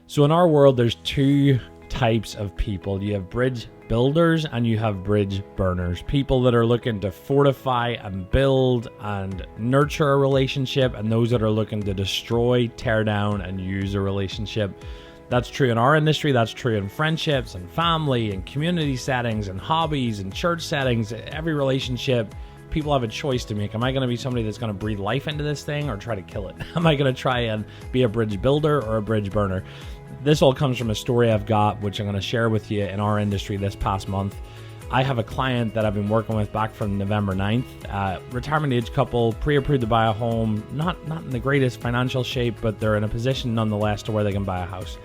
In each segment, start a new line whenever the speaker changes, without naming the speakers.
So in our world, there's two types of people. You have bridge builders and you have bridge burners. People that are looking to fortify and build and nurture a relationship, and those that are looking to destroy, tear down, and use a relationship. That's true in our industry. That's true in friendships and family and community settings and hobbies and church settings. Every relationship, people have a choice to make. Am I going to be somebody that's going to breathe life into this thing or try to kill it? Am I going to try and be a bridge builder or a bridge burner? This all comes from a story I've got, which I'm going to share with you in our industry this past month. I have a client that I've been working with back from November 9th, retirement age couple, pre-approved to buy a home, not in the greatest financial shape, but they're in a position nonetheless to where they can buy a house.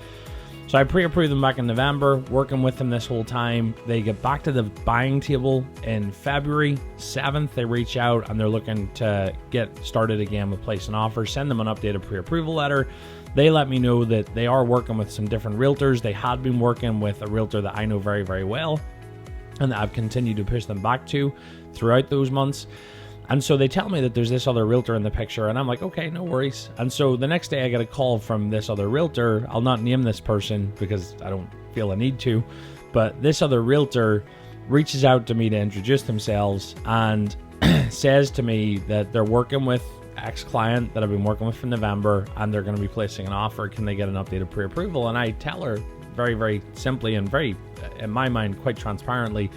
So I pre-approved them back in November, working with them this whole time. They get back to the buying table in February 7th. They reach out and they're looking to get started again with placing offers, send them an updated pre-approval letter. They let me know that they are working with some different realtors. They had been working with a realtor that I know very, very well, and that I've continued to push them back to throughout those months. And so they tell me that there's this other realtor in the picture, and I'm like, okay, no worries. And so the next day I get a call from this other realtor. I'll not name this person because I don't feel a need to, but this other realtor reaches out to me to introduce themselves and says to me that they're working with ex-client that I've been working with from November, and they're going to be placing an offer. Can they get an updated pre-approval? And I tell her very, very simply and very, in my mind, quite transparently,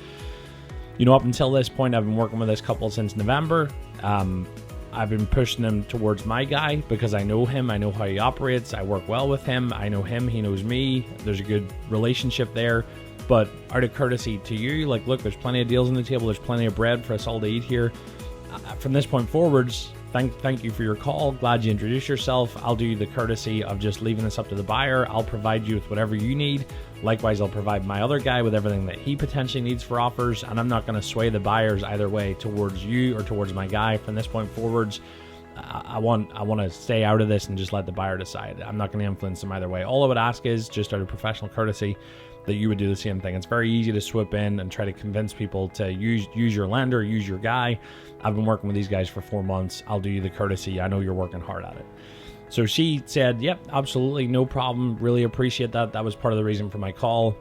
you know, up until this point, I've been working with this couple since November. I've been pushing them towards my guy because I know him. I know how he operates. I work well with him. I know him. He knows me. There's a good relationship there. But out of courtesy to you, like, look, there's plenty of deals on the table. There's plenty of bread for us all to eat here. From this point forwards, thank you for your call. Glad you introduced yourself. I'll do you the courtesy of just leaving this up to the buyer. I'll provide you with whatever you need. Likewise, I'll provide my other guy with everything that he potentially needs for offers, and I'm not going to sway the buyers either way towards you or towards my guy. From this point forwards, I want to stay out of this and just let the buyer decide. I'm not going to influence them either way. All I would ask is, just out of professional courtesy, that you would do the same thing. It's very easy to swoop in and try to convince people to use your lender, use your guy. I've been working with these guys for 4 months. I'll do you the courtesy. I know you're working hard at it. So she said, yep, absolutely, no problem. Really appreciate that. That was part of the reason for my call.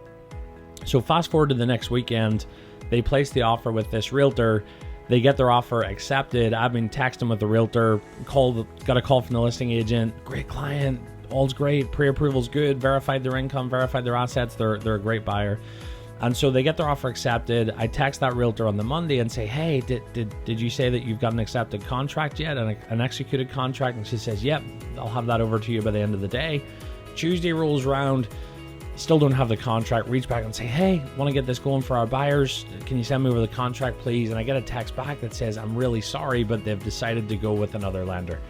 So fast forward to the next weekend, they place the offer with this realtor. They get their offer accepted. I've been texting with the realtor, got a call from the listing agent. Great client, all's great, pre-approval's good, verified their income, verified their assets. They're a great buyer. And so they get their offer accepted. I text that realtor on the Monday and say, hey, did you say that you've got an accepted contract yet, an executed contract? And she says, yep, I'll have that over to you by the end of the day. Tuesday rolls around, still don't have the contract. Reach back and say, hey, want to get this going for our buyers. Can you send me over the contract, please? And I get a text back that says, I'm really sorry, but they've decided to go with another lender.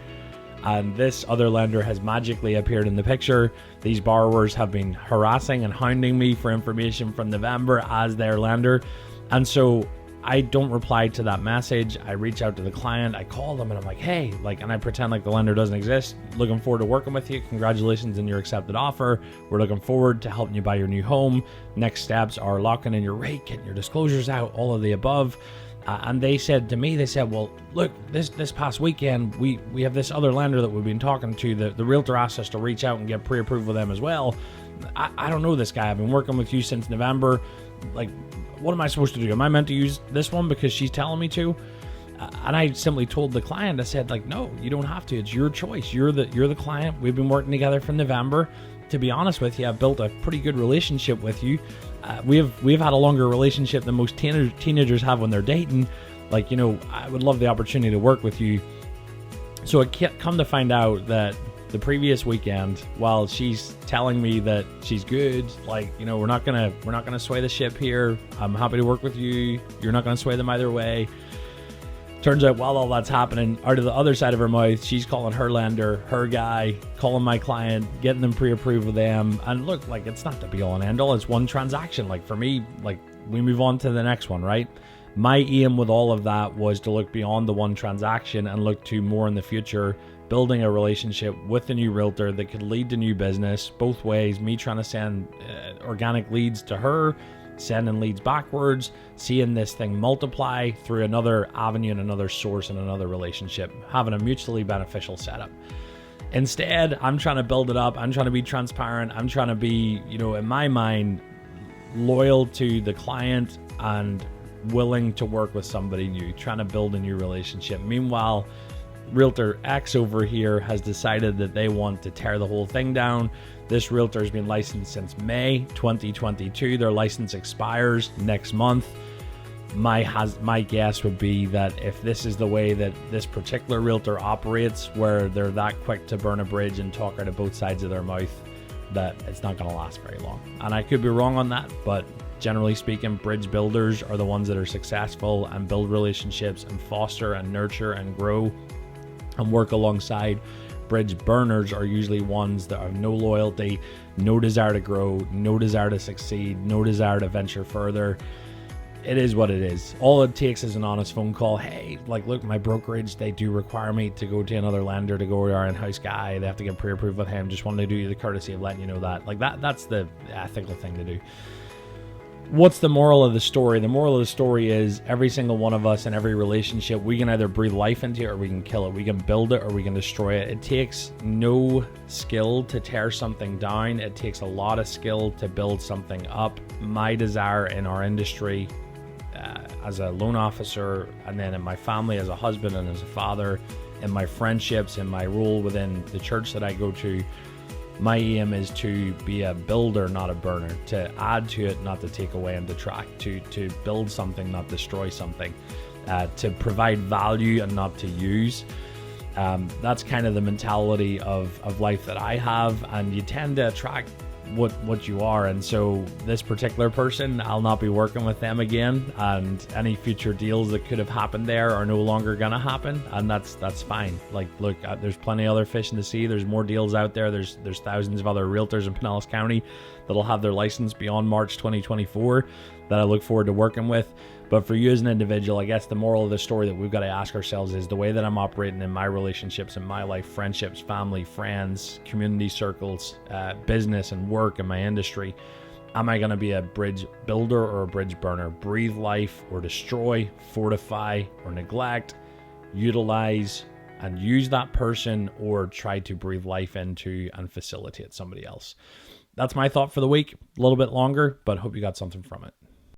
And this other lender has magically appeared in the picture. These borrowers have been harassing and hounding me for information from November as their lender. And so I don't reply to that message. I reach out to the client. I call them and I'm like, hey, and I pretend like the lender doesn't exist. Looking forward to working with you. Congratulations on your accepted offer. We're looking forward to helping you buy your new home. Next steps are locking in your rate, getting your disclosures out, all of the above. And they said to me, well, look, this past weekend, we have this other lender that we've been talking to. The realtor asked us to reach out and get pre-approved with them as well. I don't know this guy. I've been working with you since November. What am I supposed to do? Am I meant to use this one because she's telling me to? And I simply told the client, I said, no, you don't have to. It's your choice. You're the client. We've been working together from November. To be honest with you, I've built a pretty good relationship with you. We've had a longer relationship than most teenagers have when they're dating. I would love the opportunity to work with you. So I come to find out that the previous weekend, while she's telling me that she's good, we're not gonna sway the ship here. I'm happy to work with you. You're not gonna sway them either way. Turns out while all that's happening, out of the other side of her mouth, she's calling her lender, her guy, calling my client, getting them pre-approved with them. And look, it's not the be all and end all. It's one transaction. For me, we move on to the next one, right? My aim with all of that was to look beyond the one transaction and look to more in the future, building a relationship with the new realtor that could lead to new business both ways. Me trying to send organic leads to her, sending leads backwards, seeing this thing multiply through another avenue and another source and another relationship, having a mutually beneficial setup. Instead, I'm trying to build it up. I'm trying to be transparent. I'm trying to be, in my mind, loyal to the client and willing to work with somebody new, trying to build a new relationship. Meanwhile, Realtor X over here has decided that they want to tear the whole thing down. This realtor has been licensed since May 2022. Their license expires next month. My guess would be that if this is the way that this particular realtor operates, where they're that quick to burn a bridge and talk out of both sides of their mouth, that it's not going to last very long. And I could be wrong on that, but generally speaking, bridge builders are the ones that are successful and build relationships and foster and nurture and grow and work alongside. Bridge burners are usually ones that have no loyalty, no desire to grow, no desire to succeed, no desire to venture further. It is what it is. All it takes is an honest phone call. Hey, look, my brokerage, they do require me to go to another lender to go to our in-house guy. They have to get pre-approved with him. Just wanted to do you the courtesy of letting you know that. That's the ethical thing to do. What's the moral of the story? The moral of the story is every single one of us in every relationship, we can either breathe life into it or we can kill it. We can build it or we can destroy it. It takes no skill to tear something down. It takes a lot of skill to build something up. My desire in our industry, as a loan officer, and then in my family as a husband and as a father, in my friendships, in my role within the church that I go to, my aim is to be a builder, not a burner, to add to it, not to take away and detract, to build something, not destroy something, to provide value and not to use. That's kind of the mentality of life that I have, and you tend to attract what you are. And so this particular person, I'll not be working with them again, and any future deals that could have happened there are no longer gonna happen, and that's fine. Look, there's plenty of other fish in the sea. There's more deals out there. There's thousands of other realtors in Pinellas County that'll have their license beyond March 2024 that I look forward to working with. But for you as an individual, I guess the moral of the story that we've got to ask ourselves is the way that I'm operating in my relationships, in my life, friendships, family, friends, community circles, business and work in my industry. Am I going to be a bridge builder or a bridge burner? Breathe life or destroy, fortify or neglect, utilize and use that person, or try to breathe life into and facilitate somebody else? That's my thought for the week. A little bit longer, but hope you got something from it.